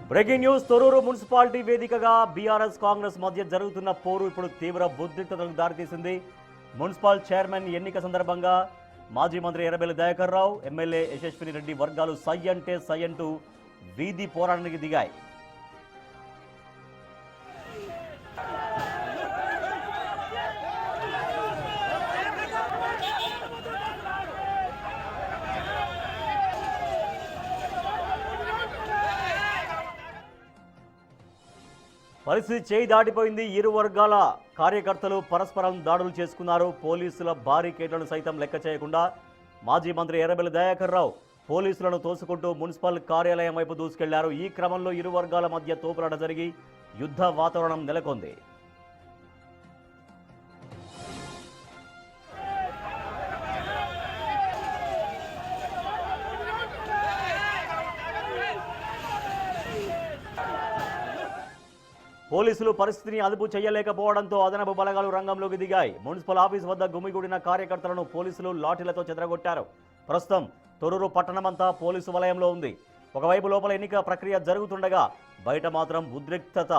Breaking news Thorrur municipality వేదికగా BRS Congress మధ్య జరుగుతున్న పోరు ఇప్పుడు తీవ్ర ఉద్రిక్తతలకు దారితీసింది. మున్సిపల్ చైర్మన్ ఎన్నిక సందర్భంగా మాజీ మంత్రి ఎర్రబెల్లి దయాకర్ రావు, ఎమ్మెల్యే యశస్విని రెడ్డి వర్గాలు సై అంటే సై అంటూ వీధి పోరాటానికి దిగాయి. పరిస్థితి చేయి దాటిపోయింది. ఇరు వర్గాల కార్యకర్తలు పరస్పరం దాడులు చేసుకున్నారు. పోలీసుల బారికేడ్లను సైతం లెక్క చేయకుండా మాజీ మంత్రి ఎర్రబెల్లి దయాకర్ రావు పోలీసులను తోసుకుంటూ మున్సిపల్ కార్యాలయం వైపు దూసుకెళ్లారు. ఈ క్రమంలో ఇరు వర్గాల మధ్య తోపులాట జరిగి యుద్ధ వాతావరణం నెలకొంది. పోలీసులు పరిస్థితిని అదుపు చేయలేకపోవడంతో అదనపు బలగాలు రంగంలోకి దిగాయి. మున్సిపల్ ఆఫీస్ వద్ద గుమిగూడిన కార్యకర్తలను పోలీసులు లాఠీలతో చెదరగొట్టారు. ప్రస్తుతం తొర్రూరు పట్టణమంతా పోలీసు వలయంలో ఉంది. ఒకవైపు లోపల ఎన్నిక ప్రక్రియ జరుగుతుండగా బయట మాత్రం ఉద్రిక్తత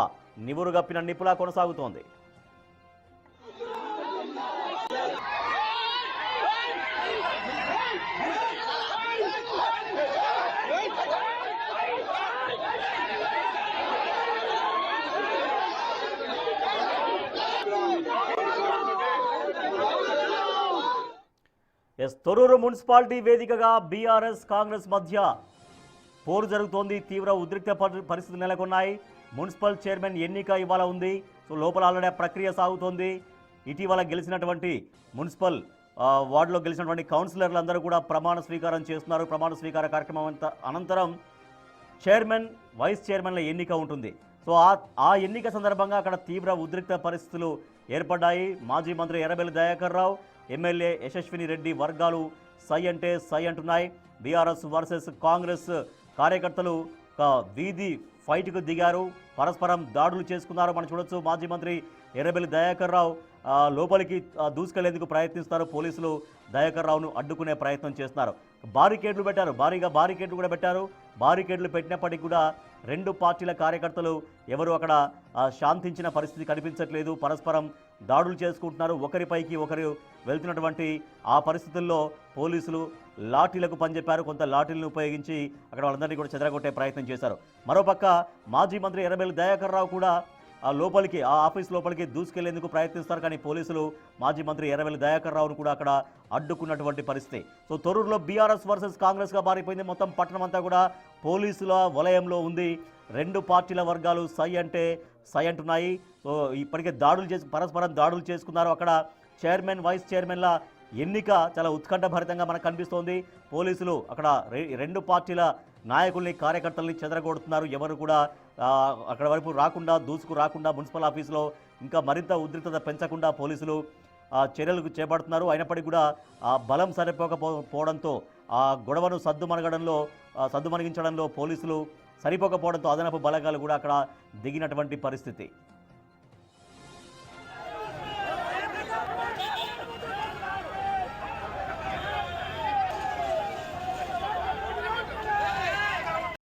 నివురుగప్పిన నిప్పులా కొనసాగుతోంది. తొర్రూరు మున్సిపాలిటీ వేదికగా బీఆర్ఎస్ కాంగ్రెస్ మధ్య పోరు జరుగుతోంది. తీవ్ర ఉద్రిక్త పరిస్థితులు నెలకొన్నాయి. మున్సిపల్ చైర్మన్ ఎన్నిక ఇవాళ ఉంది. సో లోపల ఆల్రెడీ ప్రక్రియ సాగుతోంది. ఇటీవల గెలిచినటువంటి మున్సిపల్ వార్డులో గెలిచినటువంటి కౌన్సిలర్లందరూ కూడా ప్రమాణ స్వీకారం చేస్తున్నారు. ప్రమాణ స్వీకార కార్యక్రమం అనంతరం చైర్మన్, వైస్ చైర్మన్ల ఎన్నిక ఉంటుంది. సో ఆ ఎన్నిక సందర్భంగా అక్కడ తీవ్ర ఉద్రిక్త పరిస్థితులు ఏర్పడ్డాయి. మాజీ మంత్రి ఎర్రబెల్లి దయాకర్ రావు, ఎమ్మెల్యే యశస్విని రెడ్డి వర్గాలు సై అంటే సై అంటున్నాయి. బీఆర్ఎస్ వర్సెస్ కాంగ్రెస్ కార్యకర్తలు వీధి ఫైట్కు దిగారు. పరస్పరం దాడులు చేసుకున్నారు. మనం చూడొచ్చు. మాజీ మంత్రి ఎర్రబెల్లి దయాకర్ రావు లోపలికి దూసుకెళ్లేందుకు ప్రయత్నిస్తారు. పోలీసులు దయాకర్ రావును అడ్డుకునే ప్రయత్నం చేస్తున్నారు. బారికేడ్లు పెట్టారు. భారీగా బారికేడ్లు కూడా పెట్టారు. బారికేడ్లు పెట్టినప్పటికీ కూడా రెండు పార్టీల కార్యకర్తలు ఎవరు అక్కడ శాంతించిన పరిస్థితి కనిపించట్లేదు. పరస్పరం దాడులు చేసుకుంటున్నారు. ఒకరిపైకి ఒకరు వెళ్తున్నటువంటి ఆ పరిస్థితుల్లో పోలీసులు లాఠీలకు పనిచెప్పారు. కొంత లాఠీలను ఉపయోగించి అక్కడ వాళ్ళందరినీ కూడా చెదరగొట్టే ప్రయత్నం చేశారు. మరోపక్క మాజీ మంత్రి ఎర్రబెల్లి దయాకర్ రావు కూడా ఆ ఆఫీస్ లోపలికి దూసుకెళ్లేందుకు ప్రయత్నిస్తారు. కానీ పోలీసులు మాజీ మంత్రి ఎర్రబెల్లి దయాకర్ రావును కూడా అక్కడ అడ్డుకున్నటువంటి పరిస్థితి. సో తొర్రూరులో బీఆర్ఎస్ వర్సెస్ కాంగ్రెస్గా మారిపోయింది. మొత్తం పట్టణం అంతా కూడా పోలీసుల వలయంలో ఉంది. రెండు పార్టీల వర్గాలు సై అంటే సై అంటున్నాయి. సో ఇప్పటికే పరస్పరం దాడులు చేసుకున్నారు. అక్కడ చైర్మన్, వైస్ చైర్మన్ల ఎన్నిక చాలా ఉత్కంఠభరితంగా మనకు కనిపిస్తోంది. పోలీసులు అక్కడ రెండు పార్టీల నాయకుల్ని, కార్యకర్తల్ని చెదరగొడుతున్నారు. ఎవరు కూడా అక్కడ వరకు దూసుకు రాకుండా మున్సిపల్ ఆఫీసులో ఇంకా మరింత ఉద్రిక్తత పెంచకుండా పోలీసులు చర్యలు చేపడుతున్నారు. అయినప్పటికీ కూడా బలం సరిపోకపోవడంతో ఆ గొడవను సద్దుమణిగించడంలో పోలీసులు సరిపోకపోవడంతో అదనపు బలగాలు కూడా అక్కడ దిగినటువంటి పరిస్థితి.